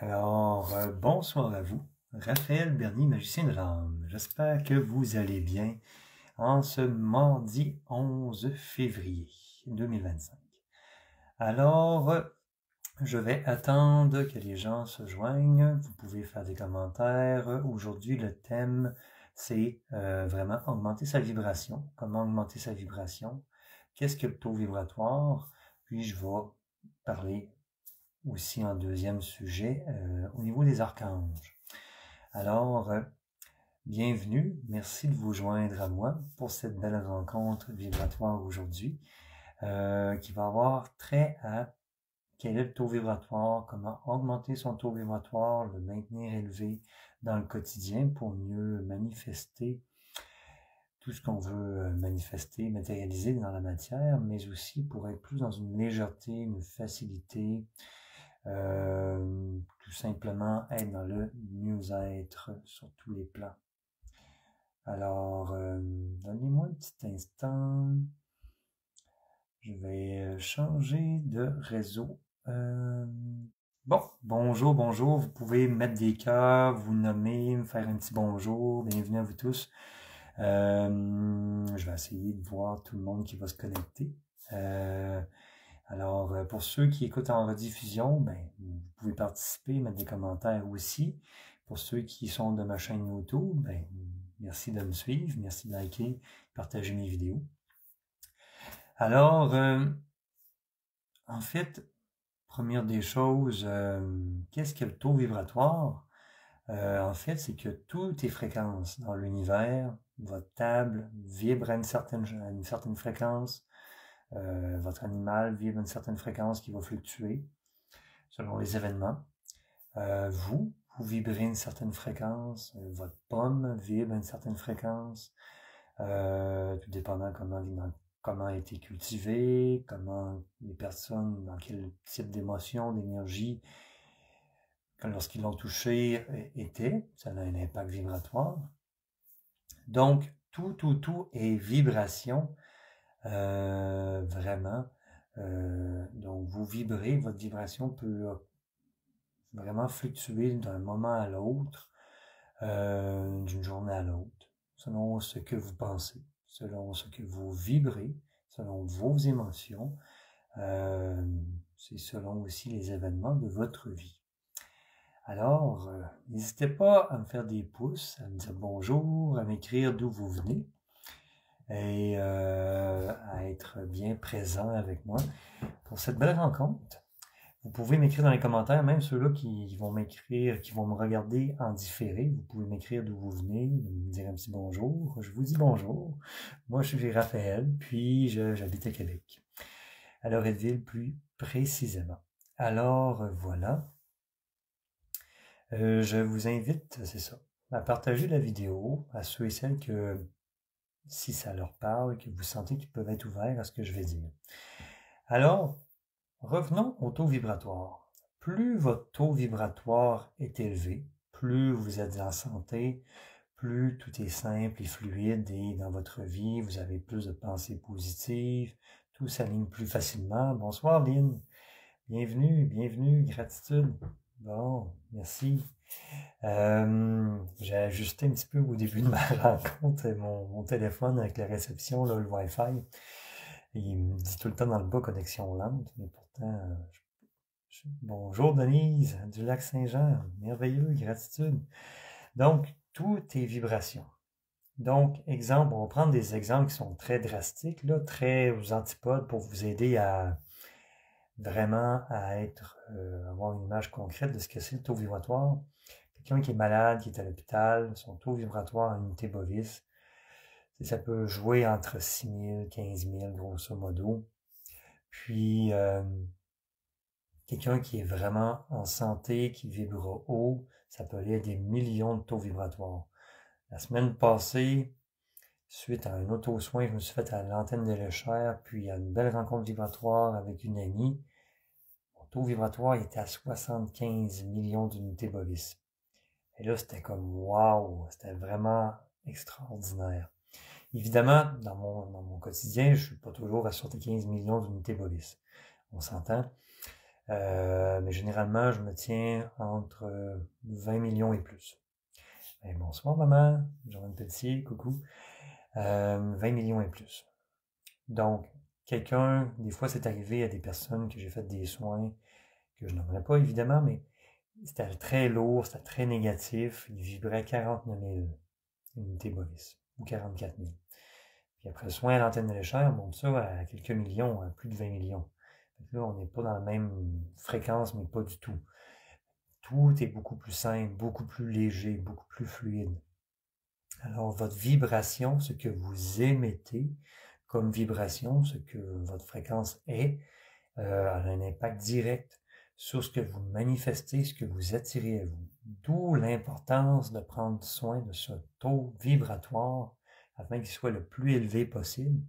Bonsoir à vous. Raphaël Bernier, magicien de l'âme. J'espère que vous allez bien en ce mardi 11 février 2025. Je vais attendre que les gens se joignent. Vous pouvez faire des commentaires. Aujourd'hui, le thème, c'est vraiment augmenter sa vibration. Comment augmenter sa vibration? Qu'est-ce que le taux vibratoire? Puis je vais parler aussi en deuxième sujet au niveau des archanges. Bienvenue, merci de vous joindre à moi pour cette belle rencontre vibratoire aujourd'hui qui va avoir trait à quel est le taux vibratoire, comment augmenter son taux vibratoire, le maintenir élevé dans le quotidien pour mieux manifester tout ce qu'on veut manifester, matérialiser dans la matière, mais aussi pour être plus dans une légèreté, une facilité, tout simplement être dans le mieux-être sur tous les plans. Donnez-moi un petit instant. Je vais changer de réseau. Bonjour. Vous pouvez mettre des cœurs, vous nommer, me faire un petit bonjour. Bienvenue à vous tous. Je vais essayer de voir tout le monde qui va se connecter. Pour ceux qui écoutent en rediffusion, vous pouvez participer, mettre des commentaires aussi. Pour ceux qui sont de ma chaîne YouTube, merci de me suivre, merci de liker, partager mes vidéos. En fait, première des choses, qu'est-ce que le taux vibratoire? En fait, c'est que toutes les fréquences dans l'univers, votre table vibre à une certaine fréquence, votre animal vibre à une certaine fréquence qui va fluctuer selon les événements. Vous vibrez à une certaine fréquence, votre pomme vibre à une certaine fréquence, tout dépendant comment a été cultivé, comment les personnes, dans quel type d'émotion, d'énergie, lorsqu'ils l'ont touché, étaient. Ça a un impact vibratoire. Donc, tout est vibration, vraiment. Donc, vous vibrez, votre vibration peut vraiment fluctuer d'un moment à l'autre, d'une journée à l'autre, selon ce que vous pensez, selon ce que vous vibrez, selon vos émotions. C'est selon aussi les événements de votre vie. N'hésitez pas à me faire des pouces, à me dire bonjour, à m'écrire d'où vous venez et à être bien présent avec moi pour cette belle rencontre. Vous pouvez m'écrire dans les commentaires, même ceux-là qui vont m'écrire, qui vont me regarder en différé. Vous pouvez m'écrire d'où vous venez, me dire un petit bonjour. Je vous dis bonjour. Moi, je suis Raphaël, puis j'habite à Québec, à Loretteville plus précisément. Voilà. Je vous invite, c'est ça, à partager la vidéo à ceux et celles que, si ça leur parle, que vous sentez qu'ils peuvent être ouverts à ce que je vais dire. Revenons au taux vibratoire. Plus votre taux vibratoire est élevé, plus vous êtes en santé, plus tout est simple et fluide et dans votre vie, vous avez plus de pensées positives, tout s'aligne plus facilement. Bonsoir Lynn, bienvenue, gratitude. Bon, merci. J'ai ajusté un petit peu au début de ma rencontre mon téléphone avec la réception, là, le Wi-Fi. Il me dit tout le temps dans le bas connexion lente, mais pourtant, bonjour Denise, du lac Saint-Jean, merveilleux, gratitude. Donc, tout est vibration. Donc, exemple, on va prendre des exemples qui sont très drastiques, là, très aux antipodes pour vous aider à vraiment avoir une image concrète de ce que c'est le taux vibratoire. Quelqu'un qui est malade, qui est à l'hôpital, son taux vibratoire en unité Bovis, ça peut jouer entre 6 000, 15 000, grosso modo. Puis, quelqu'un qui est vraiment en santé, qui vibre haut, ça peut aller à des millions de taux vibratoires. La semaine passée, suite à un auto-soin, je me suis fait à l'antenne de Léchère, puis à une belle rencontre vibratoire avec une amie. Mon taux vibratoire était à 75 millions d'unités Bovis. Et là, c'était comme wow, c'était vraiment extraordinaire. Évidemment, dans mon quotidien, je ne suis pas toujours à 75 millions d'unités Bovis. On s'entend. Mais généralement, je me tiens entre 20 millions et plus. Et bonsoir maman, Joanne Pelletier, coucou. 20 millions et plus. Donc, des fois c'est arrivé à des personnes que j'ai fait des soins, que je n'aimerais pas évidemment, mais c'était très lourd, c'était très négatif, il vibrait 49 000 unités Bovis, ou 44 000. Puis après le soin à l'antenne de l'échelle, on monte ça à quelques millions, à plus de 20 millions. Donc là, on n'est pas dans la même fréquence, mais pas du tout. Tout est beaucoup plus simple, beaucoup plus léger, beaucoup plus fluide. Alors, votre vibration, ce que vous émettez comme vibration, ce que votre fréquence est, a un impact direct sur ce que vous manifestez, ce que vous attirez à vous. D'où l'importance de prendre soin de ce taux vibratoire afin qu'il soit le plus élevé possible.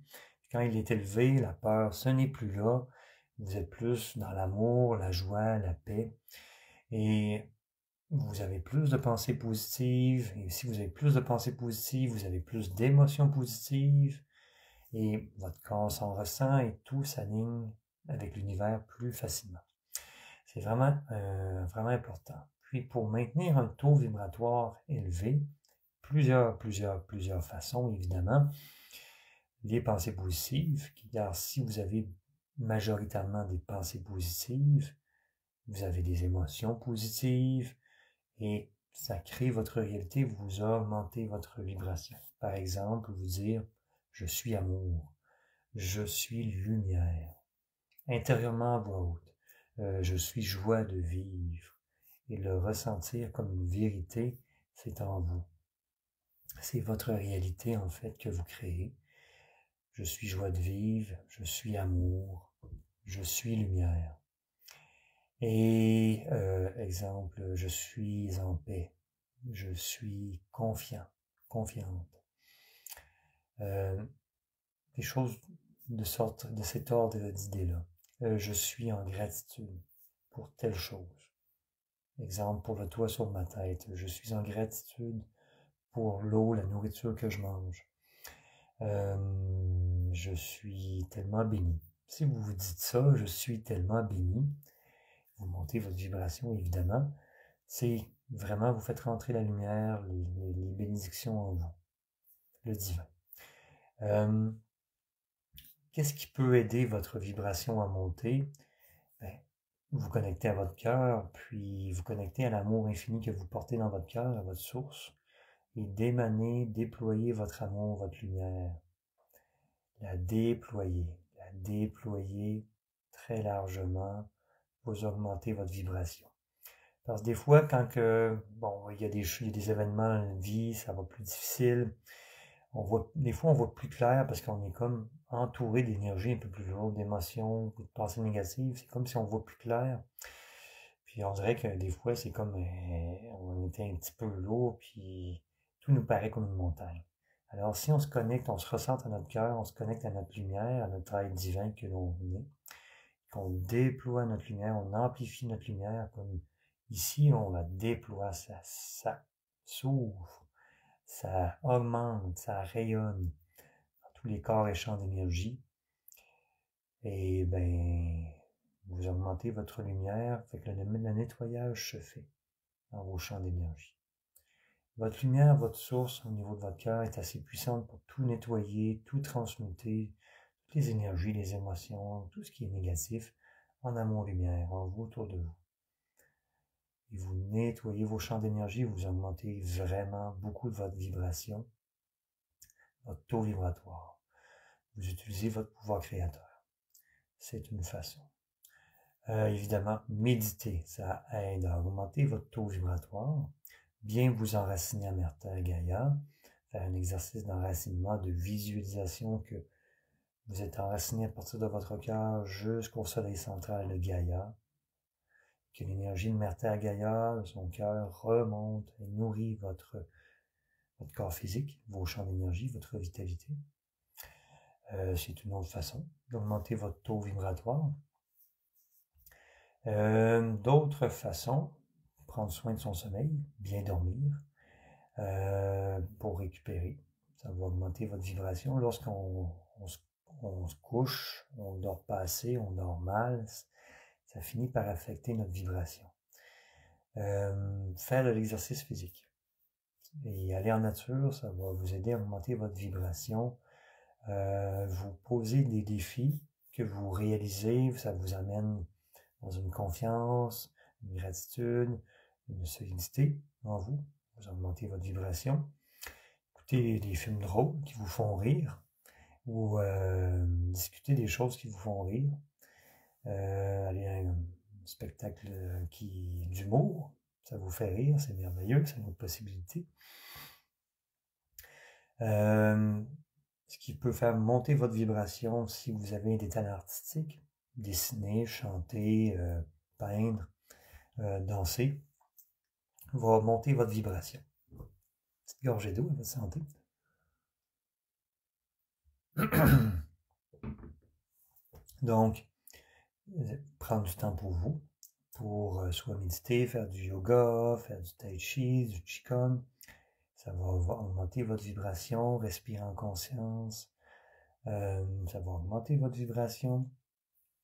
Quand il est élevé, la peur, ce n'est plus là. Vous êtes plus dans l'amour, la joie, la paix. Et vous avez plus de pensées positives. Et si vous avez plus de pensées positives, vous avez plus d'émotions positives. Et votre corps s'en ressent et tout s'aligne avec l'univers plus facilement. C'est vraiment, vraiment important. Puis pour maintenir un taux vibratoire élevé, plusieurs façons, évidemment. Les pensées positives, car si vous avez majoritairement des pensées positives, vous avez des émotions positives et ça crée votre réalité, vous augmentez votre vibration. Par exemple, vous dire « je suis amour »,« je suis lumière », intérieurement à voix haute, « je suis joie de vivre », et le ressentir comme une vérité, c'est en vous. C'est votre réalité en fait que vous créez. Je suis joie de vivre, je suis amour, je suis lumière. Et exemple, je suis en paix, je suis confiant, confiante. Des choses de cet ordre d'idées-là. Je suis en gratitude pour telle chose. Exemple, pour le toit sur ma tête. Je suis en gratitude pour l'eau, la nourriture que je mange. Je suis tellement béni. Si vous vous dites ça, je suis tellement béni, vous montez votre vibration évidemment, c'est vraiment vous faites rentrer la lumière, les bénédictions en vous, le divin. Qu'est-ce qui peut aider votre vibration à monter? Vous connectez à votre cœur, puis vous connectez à l'amour infini que vous portez dans votre cœur, à votre source, et d'émaner, déployer votre amour, votre lumière. La déployer très largement, vous augmentez votre vibration. Parce que des fois, quand il y a des événements dans la vie, ça va plus difficile, des fois on voit plus clair parce qu'on est comme entouré d'énergie un peu plus lourde, d'émotions, de pensées négatives, c'est comme si on voit plus clair. Puis on dirait que des fois c'est comme on était un petit peu lourd, puis tout nous paraît comme une montagne. Alors, si on se connecte, on se ressent à notre cœur, on se connecte à notre lumière, à notre être divin que l'on est, qu'on déploie notre lumière, on amplifie notre lumière, comme ici, on la déploie, ça s'ouvre, ça augmente, ça rayonne dans tous les corps et champs d'énergie. Et vous augmentez votre lumière, fait que le nettoyage se fait dans vos champs d'énergie. Votre lumière, votre source au niveau de votre cœur est assez puissante pour tout nettoyer, tout transmuter, toutes les énergies, les émotions, tout ce qui est négatif, en amour-lumière, en vous, autour de vous. Et vous nettoyez vos champs d'énergie, vous augmentez vraiment beaucoup de votre vibration, votre taux vibratoire. Vous utilisez votre pouvoir créateur. C'est une façon. Évidemment, méditer, ça aide à augmenter votre taux vibratoire. Bien vous enraciner à Mère Terre Gaïa, faire un exercice d'enracinement, de visualisation que vous êtes enraciné à partir de votre cœur jusqu'au soleil central de Gaïa, que l'énergie de Mère Terre Gaïa, de son cœur, remonte et nourrit votre corps physique, vos champs d'énergie, votre vitalité. C'est une autre façon d'augmenter votre taux vibratoire. D'autres façons, prendre soin de son sommeil, bien dormir, pour récupérer. Ça va augmenter votre vibration. Lorsqu'on se couche, on dort pas assez, on dort mal, ça finit par affecter notre vibration. Faire de l'exercice physique et aller en nature, ça va vous aider à augmenter votre vibration. Vous posez des défis que vous réalisez, ça vous amène dans une confiance, une gratitude, une solidité en vous. Vous augmentez votre vibration. Écoutez des films drôles qui vous font rire ou discuter des choses qui vous font rire. Aller à un spectacle d'humour, ça vous fait rire, c'est merveilleux, c'est une autre possibilité. Ce qui peut faire monter votre vibration si vous avez des talents artistiques, dessiner, chanter, peindre, danser, va monter votre vibration. Petite gorgée d'eau à votre santé. Donc, prendre du temps pour vous, pour soit méditer, faire du yoga, faire du tai chi, du qigong. Ça va augmenter votre vibration, respirer en conscience. Ça va augmenter votre vibration.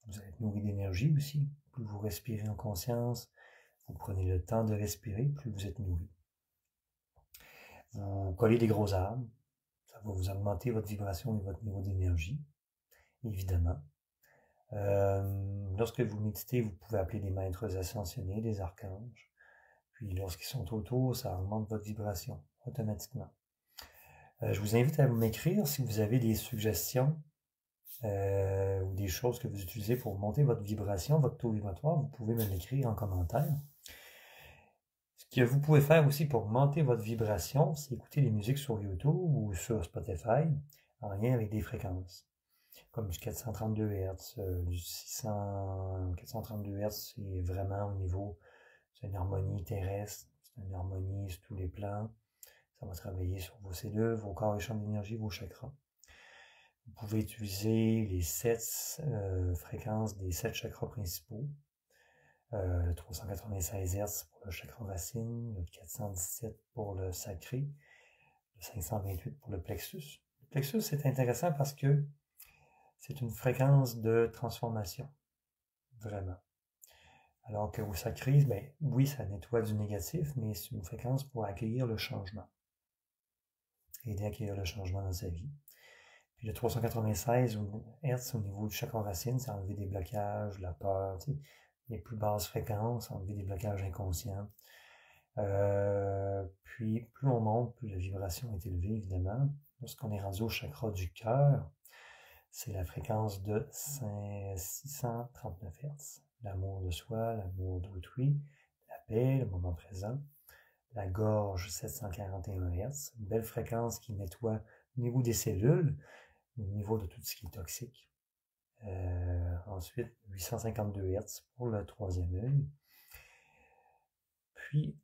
Vous allez être nourri d'énergie aussi. Plus vous respirez en conscience, vous prenez le temps de respirer, plus vous êtes nourri. Vous collez des gros arbres, ça va vous augmenter votre vibration et votre niveau d'énergie, évidemment. Lorsque vous méditez, vous pouvez appeler des maîtres ascensionnés, des archanges. Puis lorsqu'ils sont autour, ça augmente votre vibration automatiquement. Je vous invite à m'écrire si vous avez des suggestions ou des choses que vous utilisez pour monter votre vibration, votre taux vibratoire. Vous pouvez me l'écrire en commentaire. Ce que vous pouvez faire aussi pour monter votre vibration, c'est écouter des musiques sur YouTube ou sur Spotify en lien avec des fréquences, comme du 432 Hz, du 600, 432 Hz, c'est vraiment au niveau, c'est une harmonie terrestre, c'est une harmonie sur tous les plans, ça va travailler sur vos cellules, vos corps et champs d'énergie, vos chakras. Vous pouvez utiliser les 7 fréquences des 7 chakras principaux, le 396 Hz pour le chakra racine, le 417 pour le sacré, le 528 pour le plexus. Le plexus, c'est intéressant parce que c'est une fréquence de transformation, vraiment. Alors que au sacré, ben, oui, ça nettoie du négatif, mais c'est une fréquence pour accueillir le changement. Aider à accueillir le changement dans sa vie. Puis le 396 Hz au niveau du chakra racine, c'est enlever des blocages, la peur, tu sais, les plus basses fréquences, enlever des blocages inconscients. Puis plus on monte, plus la vibration est élevée, évidemment. Lorsqu'on est rendu au chakra du cœur, c'est la fréquence de 639 Hz. L'amour de soi, l'amour d'autrui, la paix, le moment présent. La gorge, 741 Hz. Une belle fréquence qui nettoie au niveau des cellules, au niveau de tout ce qui est toxique. Ensuite, 852 Hz pour le troisième œil. Puis,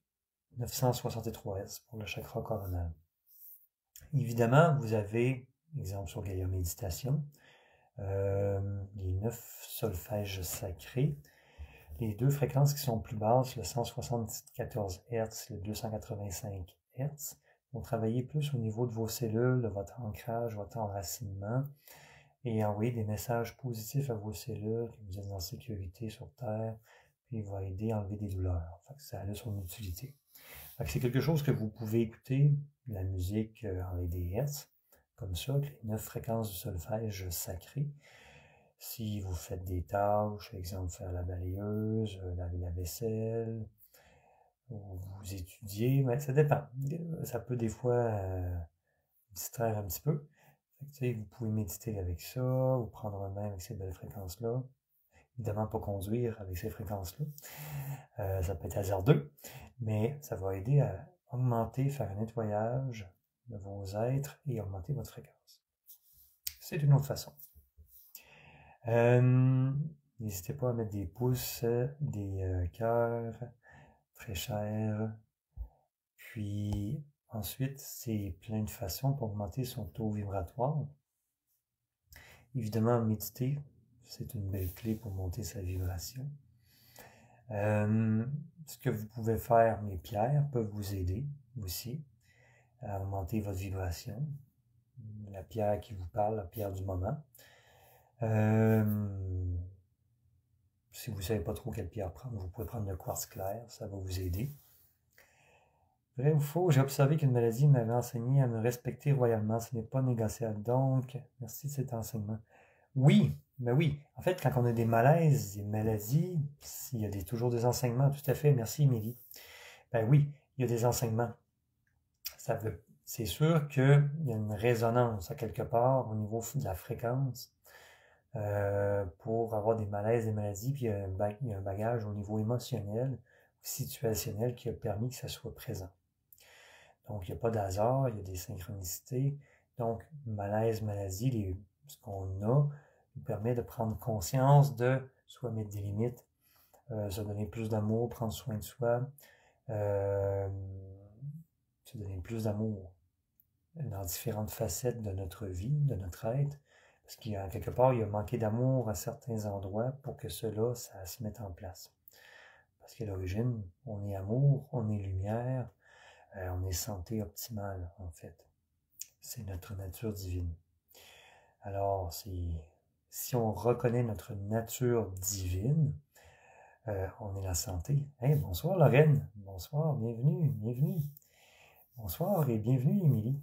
963 Hz pour le chakra coronal. Évidemment, vous avez, exemple sur Gaia Méditation, les 9 solfèges sacrés, les 2 fréquences qui sont plus basses, le 174 Hz, le 285 Hz, vont travailler plus au niveau de vos cellules, de votre ancrage, votre enracinement, et envoyer des messages positifs à vos cellules, que vous êtes en sécurité sur Terre, puis il va aider à enlever des douleurs. Fait que ça a son utilité. Fait que c'est quelque chose que vous pouvez écouter, la musique en les Hertz, comme ça, avec les 9 fréquences du solfège sacré. Si vous faites des tâches, exemple faire la balayeuse, laver la vaisselle, ou vous étudiez, mais ça dépend. Ça peut des fois distraire un petit peu. Fait que, vous pouvez méditer avec ça, ou prendre un bain avec ces belles fréquences-là. Évidemment, pas conduire avec ces fréquences-là. Ça peut être hasardeux, mais ça va aider à augmenter, faire un nettoyage de vos êtres et augmenter votre fréquence. C'est une autre façon. N'hésitez pas à mettre des pouces, des cœurs, très chers. Puis ensuite, c'est plein de façons pour augmenter son taux vibratoire. Évidemment, méditer, c'est une belle clé pour monter sa vibration. Ce que vous pouvez faire, mes pierres peuvent vous aider aussi à augmenter votre vibration. La pierre qui vous parle, la pierre du moment. si vous ne savez pas trop quelle pierre prendre, vous pouvez prendre le quartz clair, ça va vous aider. Vrai ou faux, j'ai observé qu'une maladie m'avait enseigné à me respecter royalement. Ce n'est pas négociable. Donc, merci de cet enseignement. Oui, ben oui. En fait, quand on a des malaises, des maladies, il y a toujours des enseignements. Tout à fait. Merci, Émilie. Ben oui, il y a des enseignements. C'est sûr qu'il y a une résonance à quelque part au niveau de la fréquence pour avoir des malaises, des maladies, puis il y a un bagage au niveau émotionnel, situationnel qui a permis que ça soit présent. Donc, il n'y a pas d'hasard, il y a des synchronicités. Donc, malaise, maladie, ce qu'on a nous permet de prendre conscience de soit mettre des limites, se donner plus d'amour, prendre soin de soi, se donner plus d'amour dans différentes facettes de notre vie, de notre être. Parce qu'il y a quelque part, il y a manqué d'amour à certains endroits pour que cela, ça se mette en place. Parce qu'à l'origine, on est amour, on est lumière, on est santé optimale, en fait. C'est notre nature divine. Alors, si on reconnaît notre nature divine, on est la santé. Hey, bonsoir Lorraine, bonsoir, bienvenue, bienvenue. Bonsoir et bienvenue Émilie.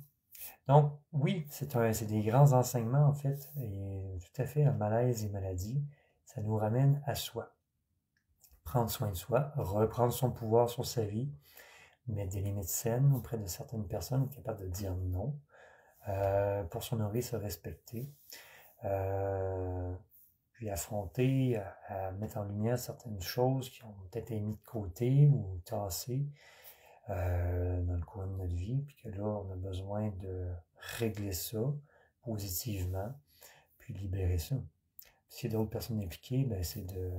Donc, oui, c'est des grands enseignements, en fait, et tout à fait, un malaise et maladie, ça nous ramène à soi. Prendre soin de soi, reprendre son pouvoir sur sa vie, mettre des limites saines auprès de certaines personnes, capables de dire non, pour s'honorer, se respecter, puis affronter, à mettre en lumière certaines choses qui ont peut-être été mises de côté ou tassées dans le cours de notre vie, puis que là, on a besoin de régler ça positivement, puis libérer ça. S'il y a d'autres personnes impliquées, ben, c'est de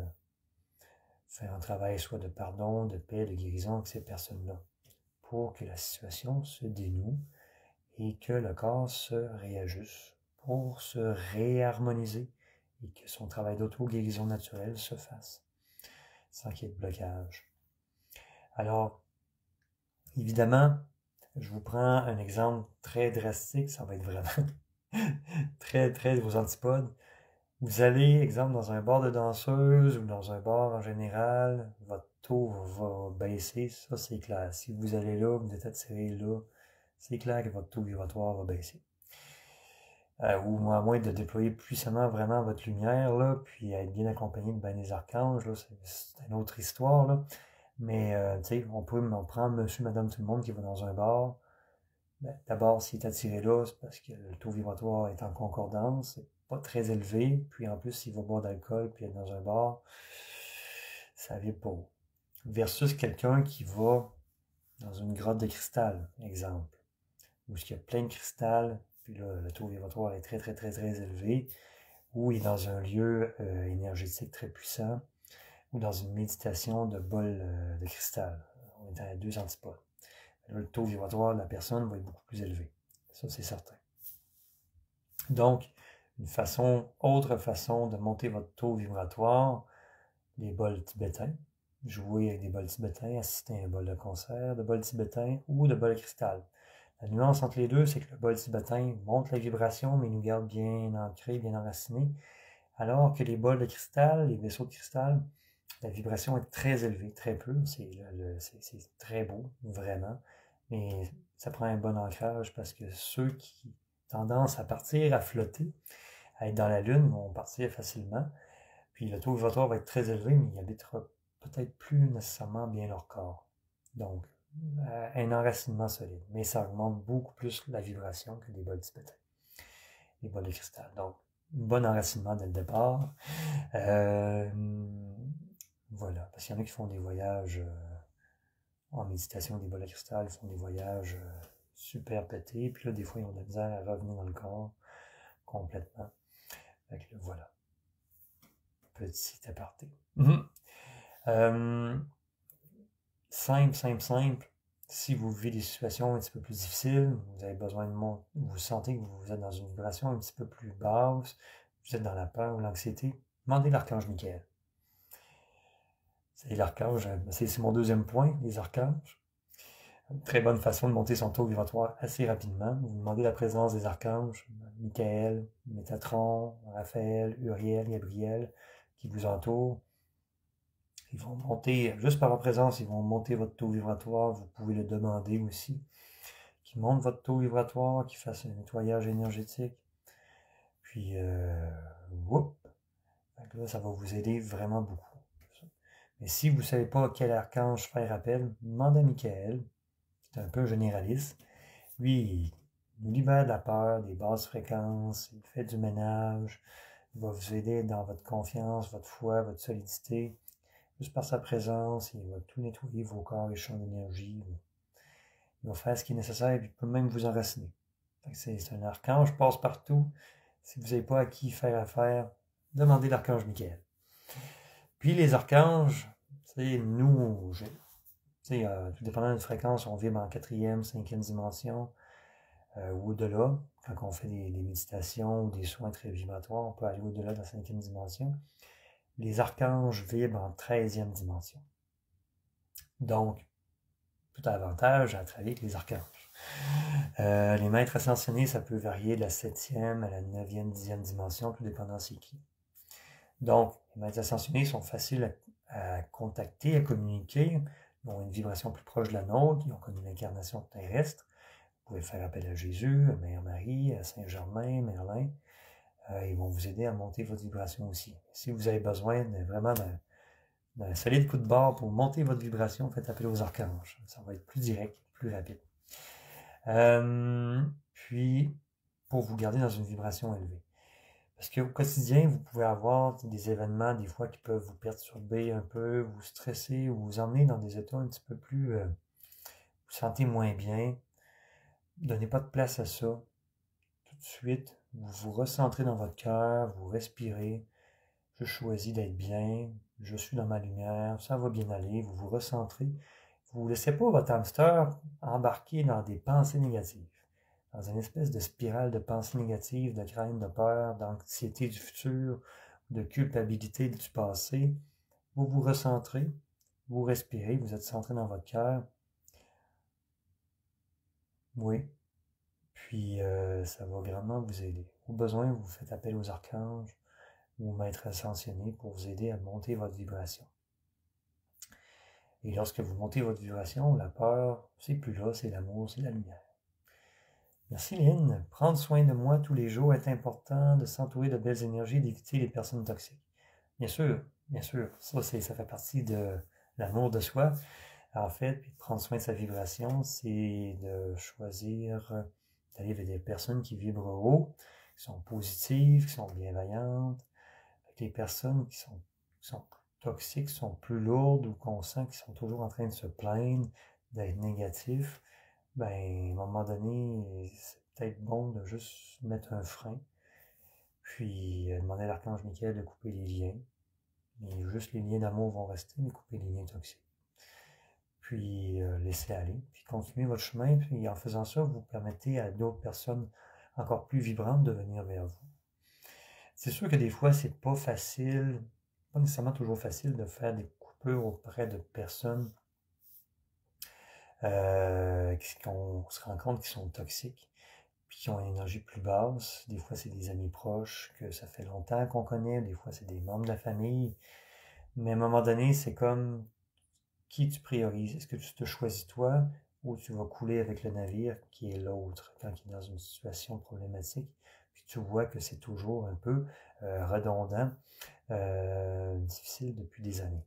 faire un travail soit de pardon, de paix, de guérison avec ces personnes-là, pour que la situation se dénoue et que le corps se réajuste pour se réharmoniser et que son travail d'auto-guérison naturelle se fasse, sans qu'il y ait de blocage. Alors, évidemment, je vous prends un exemple très drastique, ça va être vraiment très, très vos antipodes. Vous allez, exemple, dans un bar de danseuse ou dans un bar en général, votre taux va baisser, ça c'est clair. Si vous allez là, vous êtes attiré là, c'est clair que votre taux vibratoire va baisser. Ou à moins de déployer puissamment vraiment votre lumière, là, puis être bien accompagné de bien des archanges, là, c'est une autre histoire, là. Mais, tu sais, on prend monsieur, madame, tout le monde qui va dans un bar. Ben, d'abord, s'il est attiré là, c'est parce que le taux vibratoire est en concordance, c'est pas très élevé. Puis en plus, s'il va boire d'alcool puis être dans un bar, ça vibre pas haut. Versus quelqu'un qui va dans une grotte de cristal, exemple, où il y a plein de cristal, puis là, le taux vibratoire est très, très, très, très élevé, ou il est dans un lieu énergétique très puissant, ou dans une méditation de bol de cristal. On est dans les deux antipodes. Là, le taux vibratoire de la personne va être beaucoup plus élevé. Ça, c'est certain. Donc, autre façon de monter votre taux vibratoire, les bols tibétains. Jouer avec des bols tibétains, assister à un bol de concert de bols tibétains ou de bols de cristal. La nuance entre les deux, c'est que le bol tibétain monte la vibration, mais nous garde bien ancrés, bien enracinés, alors que les bols de cristal, les vaisseaux de cristal, la vibration est très élevée, très peu, c'est très beau, vraiment, mais ça prend un bon ancrage parce que ceux qui ont tendance à partir, à flotter, à être dans la lune, vont partir facilement, puis le taux vibratoire va être très élevé, mais il habitera peut-être plus nécessairement bien leur corps. Donc, un enracinement solide, mais ça augmente beaucoup plus la vibration que des bols tibétains, les bols de cristal. Donc, un bon enracinement dès le départ. Voilà, parce qu'il y en a qui font des voyages en méditation, des bols de cristal, ils font des voyages super pétés, puis là, des fois, ils ont de la misère à revenir dans le corps complètement. Fait que là, voilà. Petit aparté. Simple. Si vous vivez des situations un petit peu plus difficiles, vous avez besoin de vous sentez que vous êtes dans une vibration un petit peu plus basse, vous êtes dans la peur ou l'anxiété, demandez l'archange Michael. C'est l'archange, c'est mon deuxième point, les archanges. Une très bonne façon de monter son taux vibratoire assez rapidement. Vous demandez la présence des archanges, Michael, Métatron, Raphaël, Uriel, Gabriel, qui vous entourent. Ils vont monter, juste par leur présence, ils vont monter votre taux vibratoire. Vous pouvez le demander aussi. Qu'ils montent votre taux vibratoire, qu'ils fassent un nettoyage énergétique. Puis, whoop, là, ça va vous aider vraiment beaucoup. Mais si vous ne savez pas à quel archange faire appel, demandez à Michael, qui est un peu généraliste. Lui, il nous libère de la peur, des basses fréquences, il fait du ménage, il va vous aider dans votre confiance, votre foi, votre solidité. Juste par sa présence, il va tout nettoyer, vos corps, les champs d'énergie. Il va faire ce qui est nécessaire et il peut même vous enraciner. C'est un archange, passe partout. Si vous n'avez pas à qui faire affaire, demandez l'archange Michael. Puis les archanges, nous, tout dépendant d'une fréquence, on vibre en 4e, 5e dimension ou au-delà. Quand on fait des méditations ou des soins très vibratoires, on peut aller au-delà de la 5e dimension. Les archanges vibrent en 13e dimension. Donc, tout avantage à travailler avec les archanges. Les maîtres ascensionnés, ça peut varier de la 7e à la 9e, 10e dimension, tout dépendant c'est qui. Donc, les maîtres ascensionnés sont faciles à contacter, à communiquer. Ils ont une vibration plus proche de la nôtre, ils ont connu l'incarnation terrestre. Vous pouvez faire appel à Jésus, à Mère Marie, à Saint-Germain, Merlin. Ils vont vous aider à monter votre vibration aussi. Si vous avez besoin vraiment d'un solide coup de barre pour monter votre vibration, faites appel aux archanges. Ça va être plus direct, plus rapide. Puis, pour vous garder dans une vibration élevée. Parce qu'au quotidien, vous pouvez avoir des événements, des fois, qui peuvent vous perturber un peu, vous stresser, ou vous emmener dans des états un petit peu plus... vous vous sentez moins bien. Donnez pas de place à ça. Tout de suite, vous vous recentrez dans votre cœur, vous respirez. Je choisis d'être bien, je suis dans ma lumière, ça va bien aller, vous vous recentrez. Vous ne laissez pas votre hamster embarquer dans des pensées négatives, dans une espèce de spirale de pensées négatives, de crainte, de peur, d'anxiété du futur, de culpabilité du passé. Vous vous recentrez, vous respirez, vous êtes centré dans votre cœur. Oui. Puis ça va grandement vous aider. Au besoin, vous faites appel aux archanges ou aux maîtres ascensionnés pour vous aider à monter votre vibration. Et lorsque vous montez votre vibration, la peur, c'est plus là, c'est l'amour, c'est la lumière. Merci Lynn. Prendre soin de moi tous les jours est important, de s'entourer de belles énergies, d'éviter les personnes toxiques. Bien sûr, ça fait partie de l'amour de soi. En fait, puis de prendre soin de sa vibration, c'est de choisir d'aller vers des personnes qui vibrent haut, qui sont positives, qui sont bienveillantes. Les personnes qui sont toxiques, sont plus lourdes ou qu'on sent qu'ils sont toujours en train de se plaindre, d'être négatifs, ben, à un moment donné, c'est peut-être bon de juste mettre un frein, puis demander à l'archange Michael de couper les liens. Et juste les liens d'amour vont rester, mais couper les liens toxiques. Puis laisser aller, puis continuer votre chemin, puis en faisant ça, vous permettez à d'autres personnes encore plus vibrantes de venir vers vous. C'est sûr que des fois, c'est pas facile, pas nécessairement toujours facile de faire des coupures auprès de personnes qu'on se rend compte qui sont toxiques, puis qui ont une énergie plus basse. Des fois, c'est des amis proches que ça fait longtemps qu'on connaît, des fois, c'est des membres de la famille. Mais à un moment donné, c'est comme qui tu priorises. Est-ce que tu te choisis toi ou tu vas couler avec le navire qui est l'autre quand il est dans une situation problématique? Puis tu vois que c'est toujours un peu redondant, difficile depuis des années.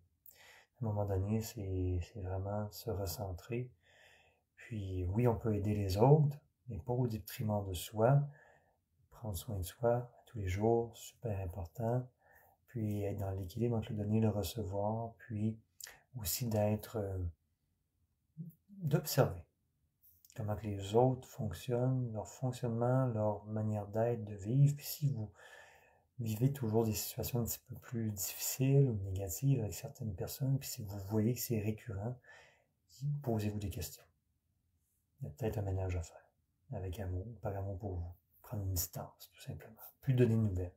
À un moment donné, c'est vraiment se recentrer. Puis oui, on peut aider les autres, mais pas au détriment de soi. Prendre soin de soi tous les jours, super important. Puis être dans l'équilibre entre le donner et le recevoir. Puis aussi d'observer comment que les autres fonctionnent, leur fonctionnement, leur manière d'être, de vivre. Puis si vous vivez toujours des situations un petit peu plus difficiles ou négatives avec certaines personnes, puis si vous voyez que c'est récurrent, posez-vous des questions. Il y a peut-être un ménage à faire, avec amour, par amour pour vous. Prendre une distance, tout simplement. Plus donner de nouvelles.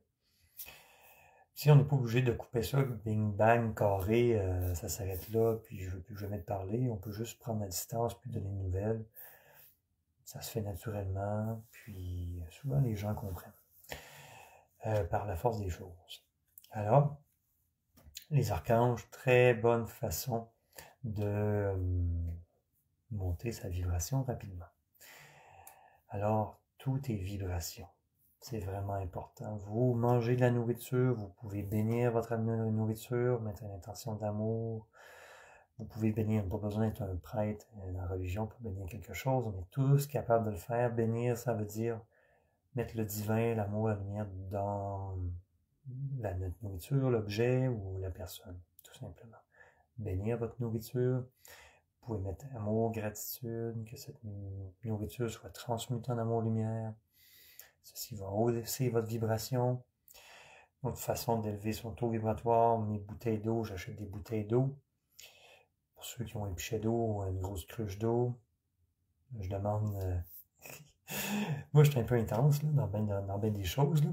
Si on n'est pas obligé de couper ça, bing bang, carré, ça s'arrête là, puis je ne veux plus jamais te parler, on peut juste prendre la distance, puis donner de nouvelles. Ça se fait naturellement, puis souvent les gens comprennent par la force des choses. Alors, Les archanges, très bonne façon de monter sa vibration rapidement. Alors, tout est vibration. C'est vraiment important. Vous mangez de la nourriture, vous pouvez bénir votre nourriture, mettre une intention d'amour. Vous pouvez bénir, pas besoin d'être un prêtre dans la religion pour bénir quelque chose. On est tous capables de le faire. Bénir, ça veut dire mettre le divin, l'amour, la lumière dans notre nourriture, l'objet ou la personne, tout simplement. Bénir votre nourriture. Vous pouvez mettre amour, gratitude, que cette nourriture soit transmutée en amour-lumière. Ceci va hausser votre vibration. Autre façon d'élever son taux vibratoire, mes bouteilles d'eau, j'achète des bouteilles d'eau. Pour ceux qui ont un pichet d'eau, une grosse cruche d'eau, je demande... Moi, je suis un peu intense là, dans ben des choses. Là.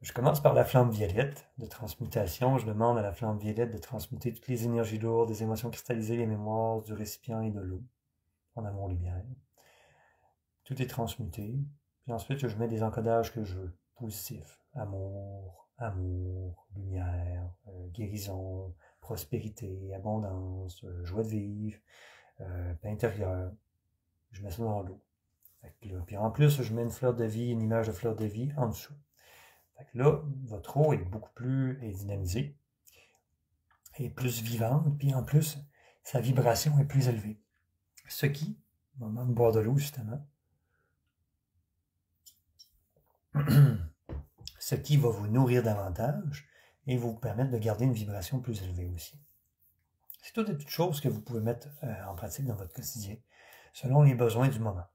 Je commence par la flamme violette de transmutation. Je demande à la flamme violette de transmuter toutes les énergies lourdes, des émotions cristallisées, les mémoires, du récipient et de l'eau, en amour-lumière. Tout est transmuté. Puis ensuite, je mets des encodages que je veux, positifs. Amour, lumière, guérison, prospérité, abondance, joie de vivre, paix intérieure. Je mets ça dans l'eau. Puis en plus, je mets une fleur de vie, une image de fleur de vie en dessous. Fait que là, votre eau est beaucoup plus dynamisée, est plus vivante, puis en plus, sa vibration est plus élevée. Ce qui, au moment de boire de l'eau, justement, ce qui va vous nourrir davantage et vous permettre de garder une vibration plus élevée aussi. C'est toutes des petites choses que vous pouvez mettre en pratique dans votre quotidien, selon les besoins du moment,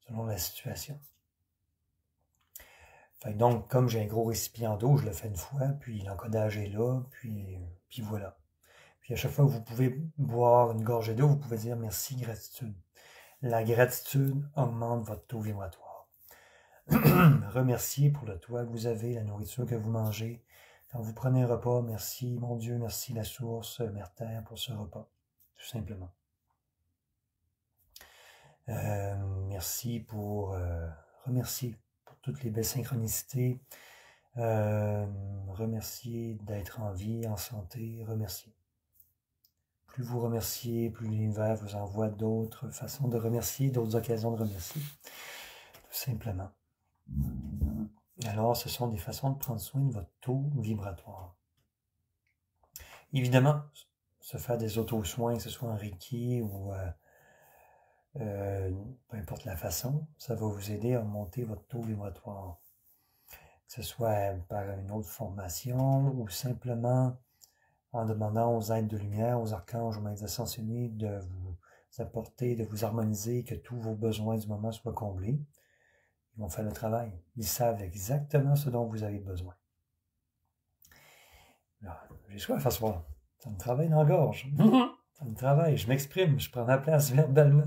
selon la situation. Fait que donc, comme j'ai un gros récipient d'eau, je le fais une fois, puis l'encodage est là, puis voilà. Puis à chaque fois que vous pouvez boire une gorgée d'eau, vous pouvez dire merci, gratitude. La gratitude augmente votre taux vibratoire. Remerciez pour le toit que vous avez, la nourriture que vous mangez. Quand vous prenez un repas, merci mon Dieu, merci la source, Mère Terre pour ce repas, tout simplement. Merci pour remercier pour toutes les belles synchronicités. Remercier d'être en vie, en santé, remercier. Plus vous remerciez, plus l'univers vous envoie d'autres façons de remercier, d'autres occasions de remercier, tout simplement. Alors, ce sont des façons de prendre soin de votre taux vibratoire. Évidemment, se faire des auto-soins, que ce soit en Reiki ou peu importe la façon, ça va vous aider à monter votre taux vibratoire. Que ce soit par une autre formation ou simplement en demandant aux êtres de lumière, aux archanges, aux maîtres ascensionnés de vous apporter, de vous harmoniser, que tous vos besoins du moment soient comblés. Ils vont faire le travail. Ils savent exactement ce dont vous avez besoin. J'ai soif à ce soir. Ça me travaille dans la gorge. Ça me travaille. Je m'exprime. Je prends ma place verbalement.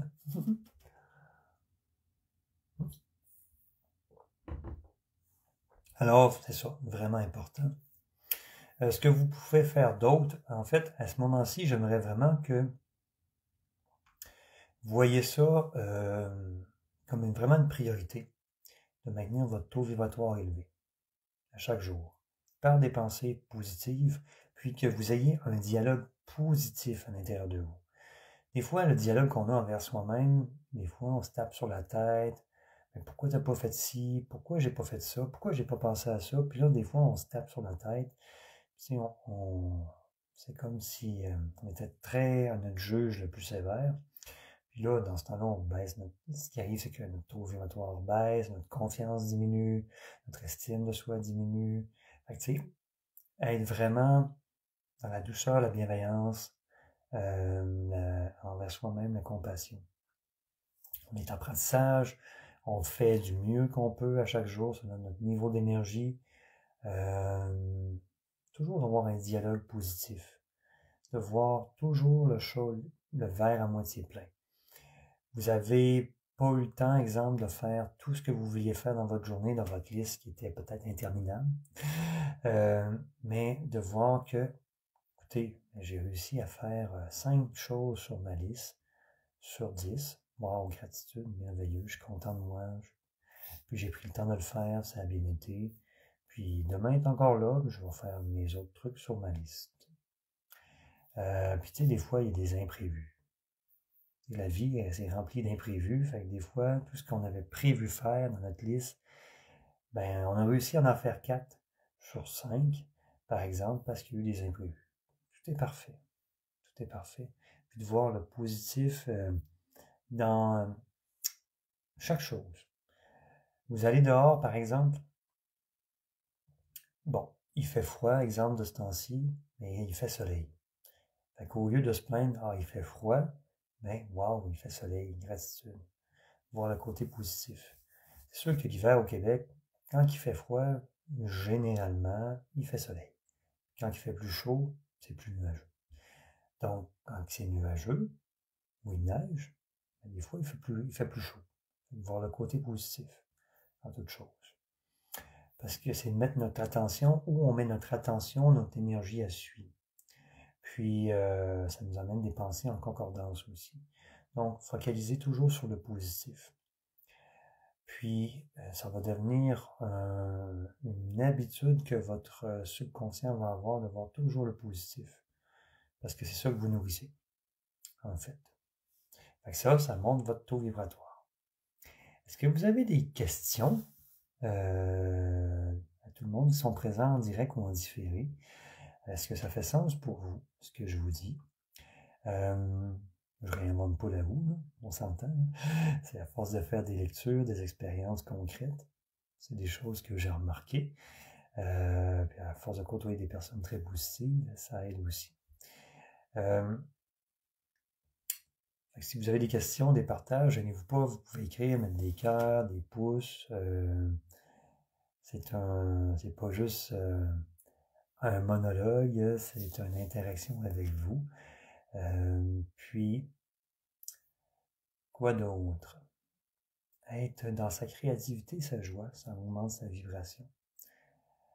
Alors, c'est ça. Vraiment important. Ce que vous pouvez faire d'autre, en fait, à ce moment-ci, j'aimerais vraiment que vous voyez ça comme vraiment une priorité de maintenir votre taux vibratoire élevé à chaque jour par des pensées positives, puis que vous ayez un dialogue positif à l'intérieur de vous. Des fois, le dialogue qu'on a envers soi-même, des fois, on se tape sur la tête. Mais pourquoi t'as pas fait ci? Pourquoi j'ai pas fait ça? Pourquoi j'ai pas pensé à ça? Puis là, des fois, on se tape sur la tête. C'est comme si on était très à notre juge le plus sévère. Puis là, dans ce temps-là, on baisse ce qui arrive, c'est que notre taux vibratoire baisse, notre confiance diminue, notre estime de soi diminue. Fait que, tu sais, être vraiment dans la douceur, la bienveillance, envers soi-même, la compassion. On est en apprentissage, on fait du mieux qu'on peut à chaque jour selon notre niveau d'énergie. Toujours avoir un dialogue positif. De voir toujours le verre à moitié plein. Vous avez pas eu le temps, exemple, de faire tout ce que vous vouliez faire dans votre journée, dans votre liste qui était peut-être interminable, mais de voir que, écoutez, j'ai réussi à faire 5 choses sur ma liste, sur 10. Wow, gratitude, merveilleux, je suis content de moi. Puis j'ai pris le temps de le faire, ça a bien été. Puis demain est encore là, je vais faire mes autres trucs sur ma liste. Puis tu sais, des fois, il y a des imprévus. Et la vie, c'est rempli d'imprévus. Fait que des fois, tout ce qu'on avait prévu faire dans notre liste, ben, on a réussi à en faire 4 sur 5, par exemple, parce qu'il y a eu des imprévus. Tout est parfait. Tout est parfait. Puis de voir le positif dans chaque chose. Vous allez dehors, par exemple. Bon, il fait froid, exemple de ce temps-ci, mais il fait soleil. Fait qu'au lieu de se plaindre, ah, il fait froid, ben, waouh, il fait soleil, gratitude. Voir le côté positif. C'est sûr que l'hiver au Québec, quand il fait froid, généralement, il fait soleil. Quand il fait plus chaud, c'est plus nuageux. Donc, quand c'est nuageux, ou il neige, ben, des fois, il fait plus chaud. Voir le côté positif en toute chose. Parce que c'est de mettre notre attention, où on met notre attention, notre énergie à suivre. Puis, ça nous amène des pensées en concordance aussi. Donc, focalisez toujours sur le positif. Puis, ça va devenir une habitude que votre subconscient va avoir de voir toujours le positif. Parce que c'est ça que vous nourrissez, en fait. Fait que ça monte votre taux vibratoire. Est-ce que vous avez des questions à tout le monde qui sont présents en direct ou en différé? Est-ce que ça fait sens pour vous, ce que je vous dis? Je réinvente pas la roue, là, on s'entend. C'est à force de faire des lectures, des expériences concrètes. C'est des choses que j'ai remarquées. Puis à force de côtoyer des personnes très positives, ça aide aussi. Si vous avez des questions, des partages, gênez-vous pas, vous pouvez écrire, mettre des cœurs, des pouces. C'est pas juste un monologue, c'est une interaction avec vous. Puis, quoi d'autre? Être dans sa créativité, sa joie, ça augmente sa vibration.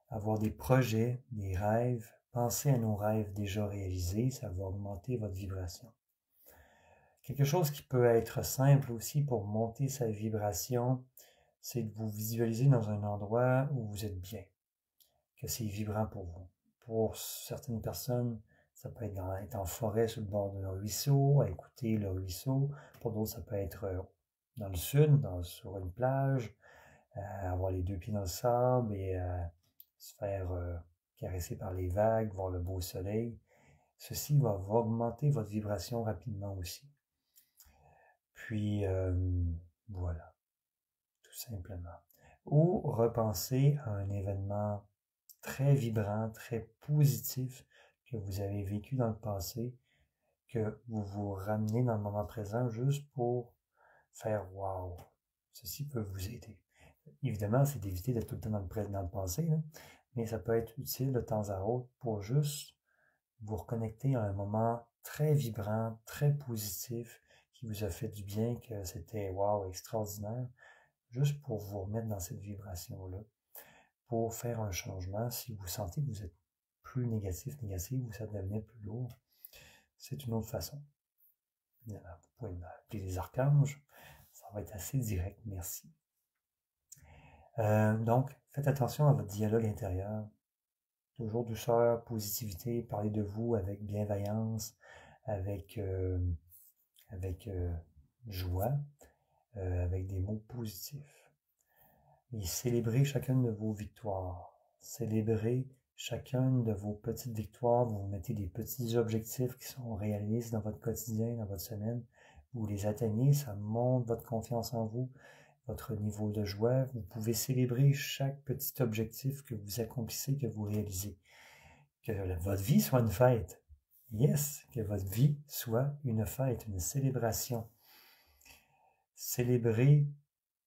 Avoir des projets, des rêves, penser à nos rêves déjà réalisés, ça va augmenter votre vibration. Quelque chose qui peut être simple aussi pour monter sa vibration, c'est de vous visualiser dans un endroit où vous êtes bien, que c'est vibrant pour vous. Pour certaines personnes, ça peut être être en forêt sur le bord d'un ruisseau, à écouter le ruisseau. Pour d'autres, ça peut être dans le sud, sur une plage, avoir les deux pieds dans le sable et se faire caresser par les vagues, voir le beau soleil. Ceci va augmenter votre vibration rapidement aussi. Puis, voilà, tout simplement. Ou repenser à un événement très vibrant, très positif que vous avez vécu dans le passé, que vous vous ramenez dans le moment présent juste pour faire « wow ». Ceci peut vous aider. Évidemment, c'est d'éviter d'être tout le temps dans le passé, là, mais ça peut être utile de temps à autre pour juste vous reconnecter à un moment très vibrant, très positif, qui vous a fait du bien, que c'était wow, extraordinaire, juste pour vous remettre dans cette vibration-là, pour faire un changement. Si vous sentez que vous êtes plus négatif, ou ça devenait plus lourd, c'est une autre façon. Vous pouvez m'appeler les archanges, ça va être assez direct, merci. Donc, faites attention à votre dialogue intérieur. Toujours douceur, positivité, parlez de vous avec bienveillance, avec joie, avec des mots positifs. Et célébrez chacune de vos victoires. Célébrez chacune de vos petites victoires. Vous mettez des petits objectifs qui sont réalistes dans votre quotidien, dans votre semaine. Vous les atteignez, ça monte votre confiance en vous, votre niveau de joie. Vous pouvez célébrer chaque petit objectif que vous accomplissez, que vous réalisez. Que votre vie soit une fête. Yes, que votre vie soit une fête, une célébration. Célébrez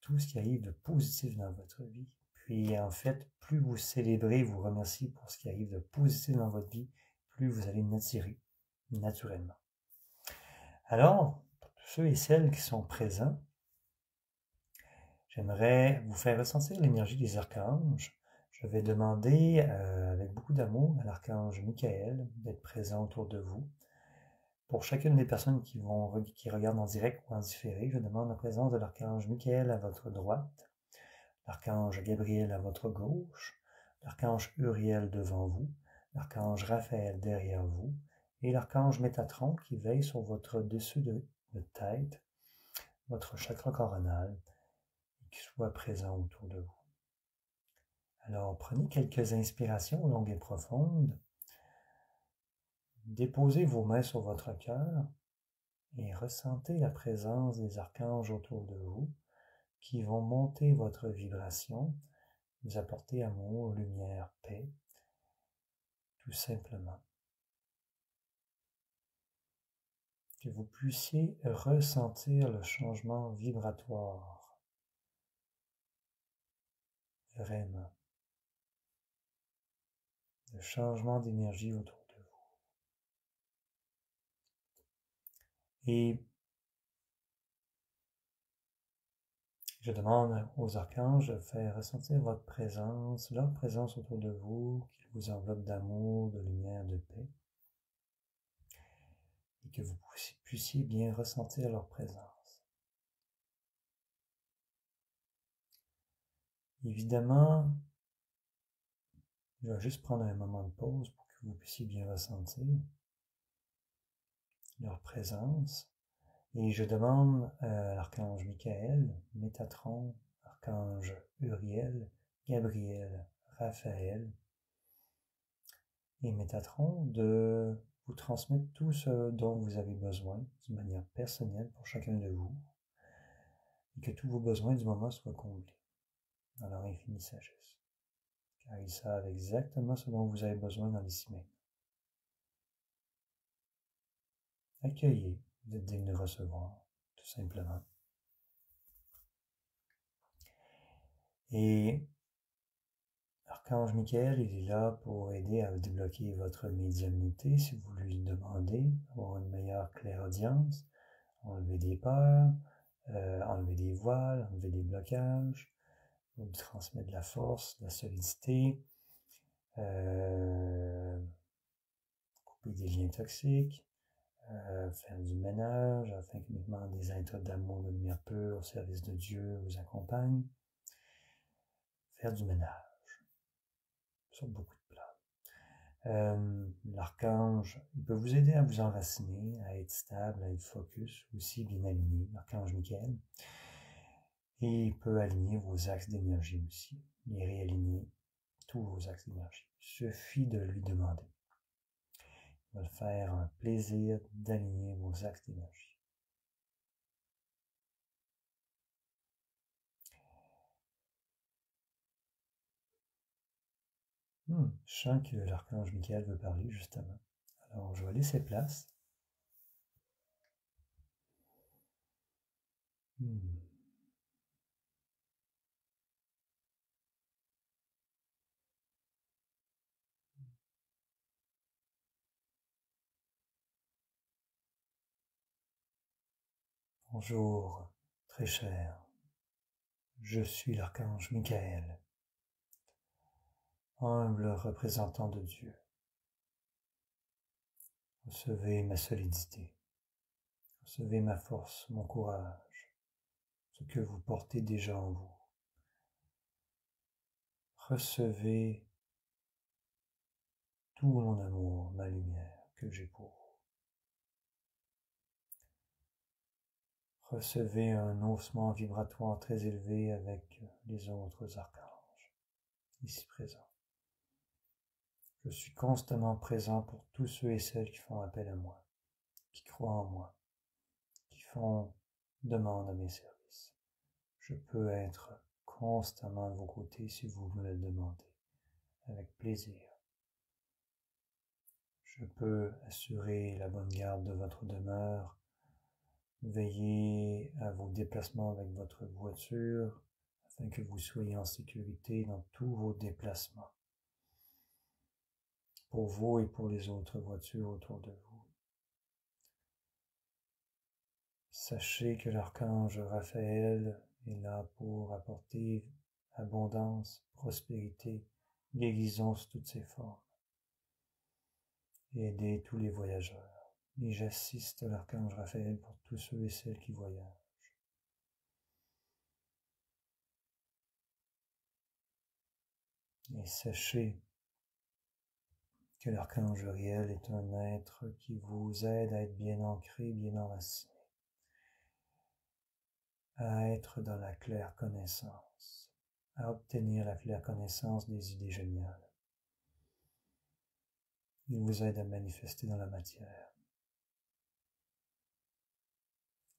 tout ce qui arrive de positif dans votre vie. Puis en fait, plus vous célébrez, vous remerciez pour ce qui arrive de positif dans votre vie, plus vous allez l'attirer naturellement. Alors, pour tous ceux et celles qui sont présents, j'aimerais vous faire ressentir l'énergie des archanges. Je vais demander avec beaucoup d'amour à l'archange Michael d'être présent autour de vous. Pour chacune des personnes qui regardent en direct ou en différé, je demande la présence de l'archange Michael à votre droite, l'archange Gabriel à votre gauche, l'archange Uriel devant vous, l'archange Raphaël derrière vous, et l'archange Métatron qui veille sur votre dessus de tête, votre chakra coronal, et qui soit présent autour de vous. Alors, prenez quelques inspirations longues et profondes. Déposez vos mains sur votre cœur et ressentez la présence des archanges autour de vous qui vont monter votre vibration, vous apporter amour, lumière, paix, tout simplement. Que vous puissiez ressentir le changement vibratoire. Vraiment. Le changement d'énergie autour de vous. Et je demande aux archanges de faire ressentir votre présence, leur présence autour de vous, qu'ils vous enveloppent d'amour, de lumière, de paix, et que vous puissiez bien ressentir leur présence. Évidemment, je vais juste prendre un moment de pause pour que vous puissiez bien ressentir leur présence. Et je demande à l'archange Michael, Métatron, archange Uriel, Gabriel, Raphaël et Métatron de vous transmettre tout ce dont vous avez besoin de manière personnelle pour chacun de vous et que tous vos besoins du moment soient comblés dans leur infinie sagesse. Car ils savent exactement ce dont vous avez besoin dans l'ici même. Accueillez, vous êtes digne de recevoir, tout simplement. Et l'archange Michael, il est là pour aider à débloquer votre médiumnité si vous lui demandez, avoir une meilleure clairaudience, enlever des peurs, enlever des voiles, enlever des blocages, vous transmettre de la force, de la solidité, couper des liens toxiques, faire du ménage afin que uniquement des êtres d'amour, de lumière pure au service de Dieu vous accompagnent. Faire du ménage sur beaucoup de plans. L'archange, il peut vous aider à vous enraciner, à être stable, à être focus, aussi bien aligné, l'archange Michael. Et il peut aligner vos axes d'énergie aussi, et réaligner tous vos axes d'énergie. Il suffit de lui demander. Il va le faire un plaisir d'aligner vos axes d'énergie. Je sens que l'archange Michael veut parler justement. Alors je vais laisser place. Bonjour, très cher. Je suis l'archange Michael, humble représentant de Dieu. Recevez ma solidité, recevez ma force, mon courage, ce que vous portez déjà en vous. Recevez tout mon amour, ma lumière que j'ai pour vous. Recevez un haussement vibratoire très élevé avec les autres archanges, ici présents. Je suis constamment présent pour tous ceux et celles qui font appel à moi, qui croient en moi, qui font demande à mes services. Je peux être constamment à vos côtés si vous me le demandez, avec plaisir. Je peux assurer la bonne garde de votre demeure, veiller à vos déplacements avec votre voiture, afin que vous soyez en sécurité dans tous vos déplacements, pour vous et pour les autres voitures autour de vous. Sachez que l'archange Raphaël est là pour apporter abondance, prospérité, guérison sous toutes ses formes, et aider tous les voyageurs. Et j'assiste l'archange Raphaël pour tous ceux et celles qui voyagent. Et sachez que l'archange Uriel est un être qui vous aide à être bien ancré, bien enraciné, à être dans la claire connaissance, à obtenir la claire connaissance des idées géniales. Il vous aide à manifester dans la matière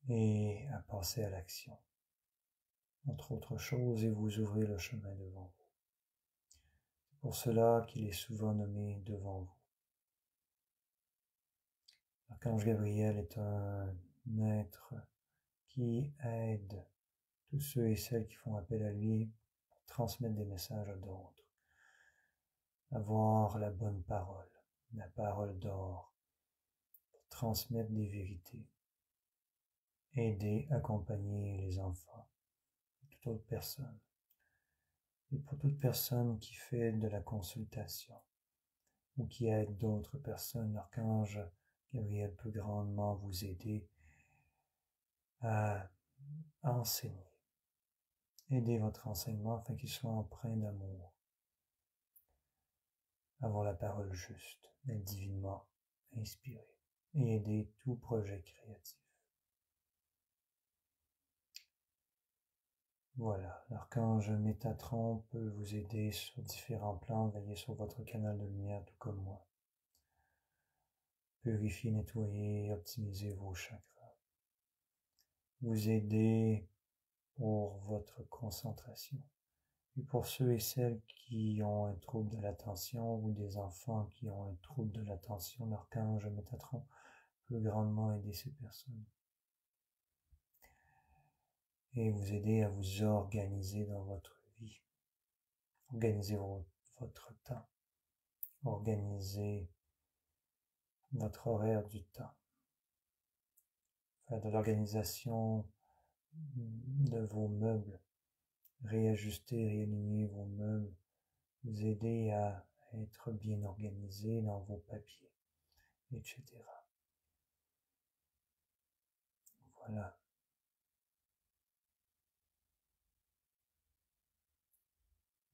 et à passer à l'action, entre autres choses, et vous ouvrez le chemin devant vous. C'est pour cela qu'il est souvent nommé devant vous. L'archange Gabriel est un être qui aide tous ceux et celles qui font appel à lui pour transmettre des messages à d'autres. Avoir la bonne parole, la parole d'or, pour transmettre des vérités. Aider, accompagner les enfants, toute autre personne. Et pour toute personne qui fait de la consultation ou qui aide d'autres personnes, l'archange Gabriel peut grandement vous aider à enseigner. Aider votre enseignement afin qu'il soit empreint d'amour. Avoir la parole juste, être divinement inspiré et aider tout projet créatif. Voilà, l'archange Métatron peut vous aider sur différents plans, veiller sur votre canal de lumière tout comme moi. Purifier, nettoyer, optimiser vos chakras. Vous aider pour votre concentration. Et pour ceux et celles qui ont un trouble de l'attention ou des enfants qui ont un trouble de l'attention, l'archange Métatron peut grandement aider ces personnes. Et vous aider à vous organiser dans votre vie. Organiser votre temps. Organiser votre horaire du temps. Faire de l'organisation de vos meubles. Réajuster, réaligner vos meubles. Vous aider à être bien organisé dans vos papiers, etc. Voilà.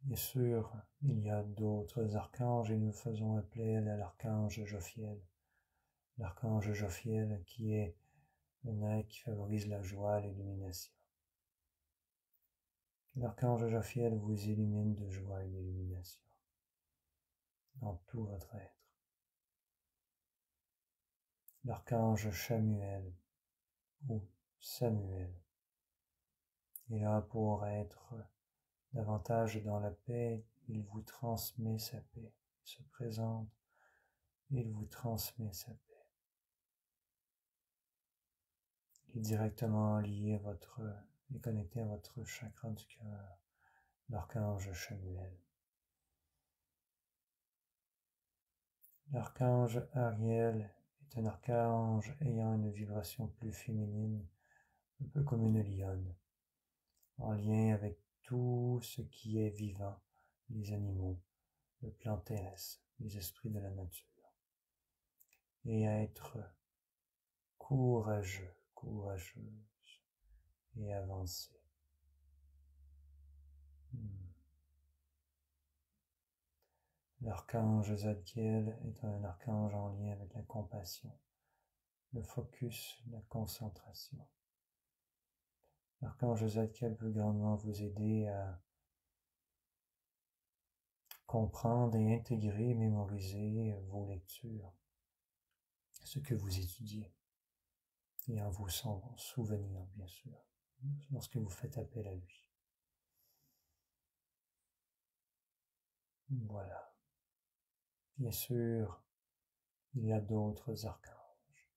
Bien sûr, il y a d'autres archanges et nous faisons appel à l'archange Jophiel. L'archange Jophiel qui est un être qui favorise la joie, l'illumination. L'archange Jophiel vous illumine de joie et d'illumination dans tout votre être. L'archange Chamuel ou Samuel est là pour être davantage dans la paix. Il vous transmet sa paix. Il se présente, il vous transmet sa paix. Il est directement lié à et connecté à votre chakra du cœur, l'archange Chamuel. L'archange Ariel est un archange ayant une vibration plus féminine, un peu comme une lionne, en lien avec tout ce qui est vivant, les animaux, le plan terrestre, les esprits de la nature, et à être courageux, courageuse et avancé. L'archange Zadkiel est un archange en lien avec la compassion, le focus, la concentration. L'archange Zadkiel peut grandement vous aider à comprendre et intégrer, mémoriser vos lectures, ce que vous étudiez, et en vous souvenir, bien sûr, lorsque vous faites appel à lui. Voilà. Bien sûr, il y a d'autres archanges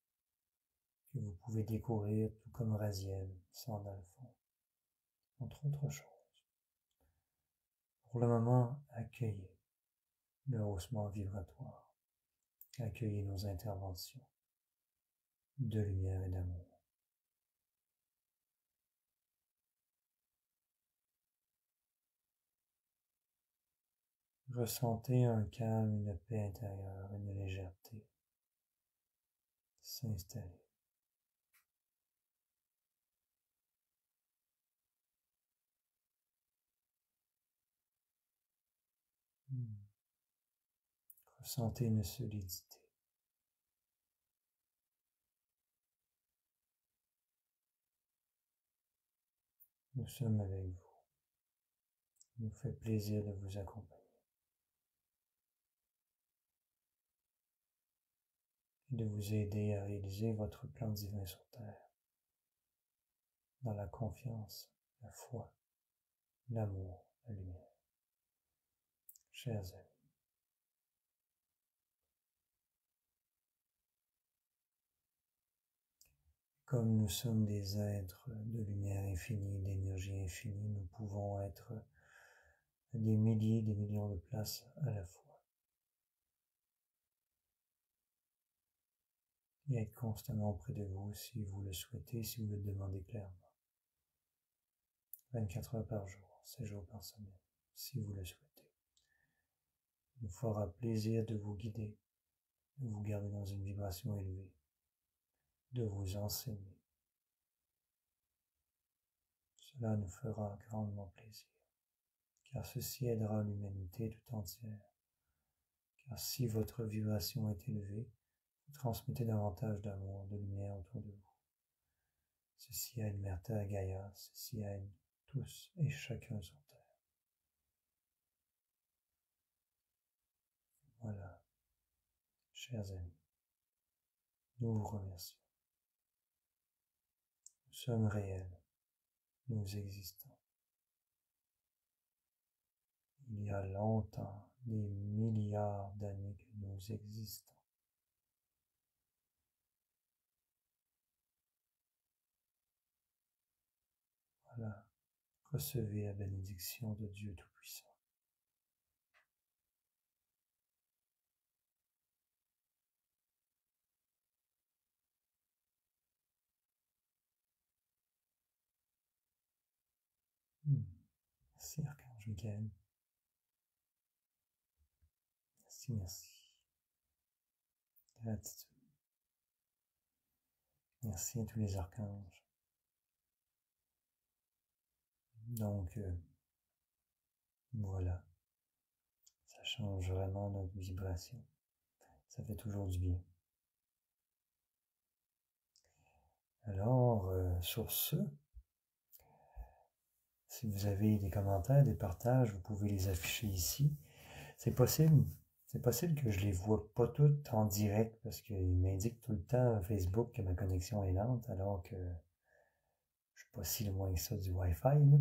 que vous pouvez découvrir, tout comme Raziel, Sandalphon, entre autres choses. Pour le moment, accueillez le haussement vibratoire, accueillez nos interventions de lumière et d'amour. Ressentez un calme, une paix intérieure, une légèreté s'installer. Ressentez une solidité. Nous sommes avec vous. Il nous fait plaisir de vous accompagner et de vous aider à réaliser votre plan divin sur Terre, dans la confiance, la foi, l'amour, la lumière. Chers amis, comme nous sommes des êtres de lumière infinie, d'énergie infinie, nous pouvons être des milliers, des millions de places à la fois. Et être constamment auprès de vous si vous le souhaitez, si vous le demandez clairement. 24 heures par jour, 7 jours par semaine, si vous le souhaitez. Il nous fera plaisir de vous guider, de vous garder dans une vibration élevée, de vous enseigner. Cela nous fera grandement plaisir, car ceci aidera l'humanité tout entière. Car si votre vibration est élevée, vous transmettez davantage d'amour, de lumière autour de vous. Ceci aide Merta Gaïa, ceci aide tous et chacun sur Terre. Voilà, chers amis, nous vous remercions. Nous sommes réels, nous existons. Il y a longtemps, des milliards d'années que nous existons. Voilà, recevez la bénédiction de Dieu Tout-Puissant. Merci Archange Michael. Merci, merci. Gratitude. Merci à tous les archanges. Donc, voilà. Ça change vraiment notre vibration. Ça fait toujours du bien. Alors, sur ce, si vous avez des commentaires, des partages, vous pouvez les afficher ici. C'est possible que je les vois pas toutes en direct parce qu'il m'indique tout le temps Facebook que ma connexion est lente alors que je suis pas si loin que ça du Wi-Fi. Là.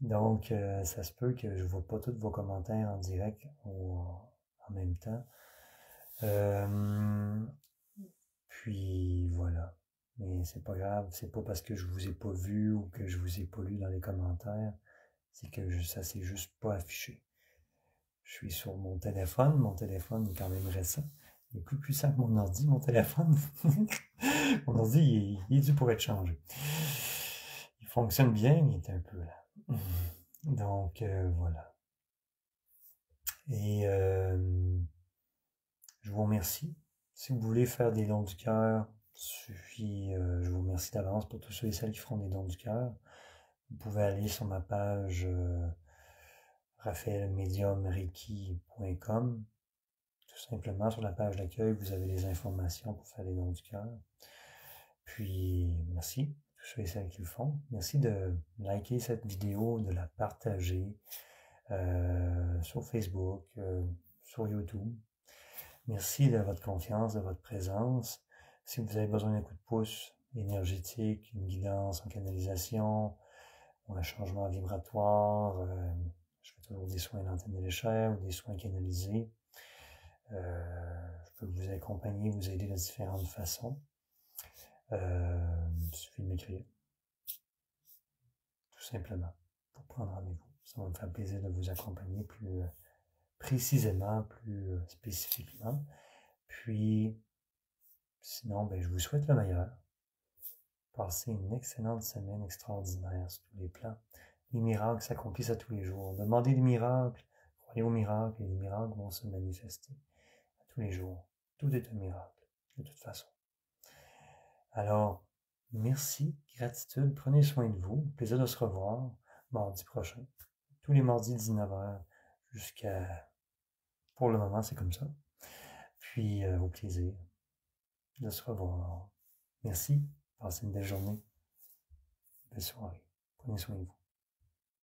Donc, ça se peut que je vois pas tous vos commentaires en direct ou en même temps. Puis voilà. Mais c'est pas grave, c'est pas parce que je vous ai pas vu ou que je vous ai pas lu dans les commentaires, c'est que ça s'est juste pas affiché. Je suis sur mon téléphone est quand même récent. Il est plus puissant que mon ordi, mon téléphone. Mon ordi, il est dû pour être changé. Il fonctionne bien, mais il est un peu là. Donc, voilà. Et je vous remercie. Si vous voulez faire des dons du cœur, je vous remercie d'avance pour tous ceux et celles qui feront des dons du cœur. Vous pouvez aller sur ma page raphaelmediumreiki.com. Tout simplement, sur la page d'accueil, vous avez les informations pour faire les dons du cœur. Puis, merci à tous ceux et celles qui le font. Merci de liker cette vidéo, de la partager sur Facebook, sur YouTube. Merci de votre confiance, de votre présence. Si vous avez besoin d'un coup de pouce énergétique, une guidance en canalisation, ou un changement vibratoire, je fais toujours des soins d'antenne de chair ou des soins canalisés. Je peux vous accompagner, vous aider de différentes façons. Il suffit de m'écrire. Tout simplement, pour prendre rendez-vous. Ça va me faire plaisir de vous accompagner plus précisément, plus spécifiquement. Puis, sinon, je vous souhaite le meilleur. Passez une excellente semaine extraordinaire sur tous les plans. Les miracles s'accomplissent à tous les jours. Demandez des miracles, croyez aux miracles, et les miracles vont se manifester à tous les jours. Tout est un miracle, de toute façon. Alors, merci, gratitude, prenez soin de vous. Plaisir de se revoir mardi prochain. Tous les mardis 19h jusqu'à pour le moment, c'est comme ça. Puis, au plaisir de se revoir. Merci. Passez une belle journée. Belle soirée. Prenez soin de vous.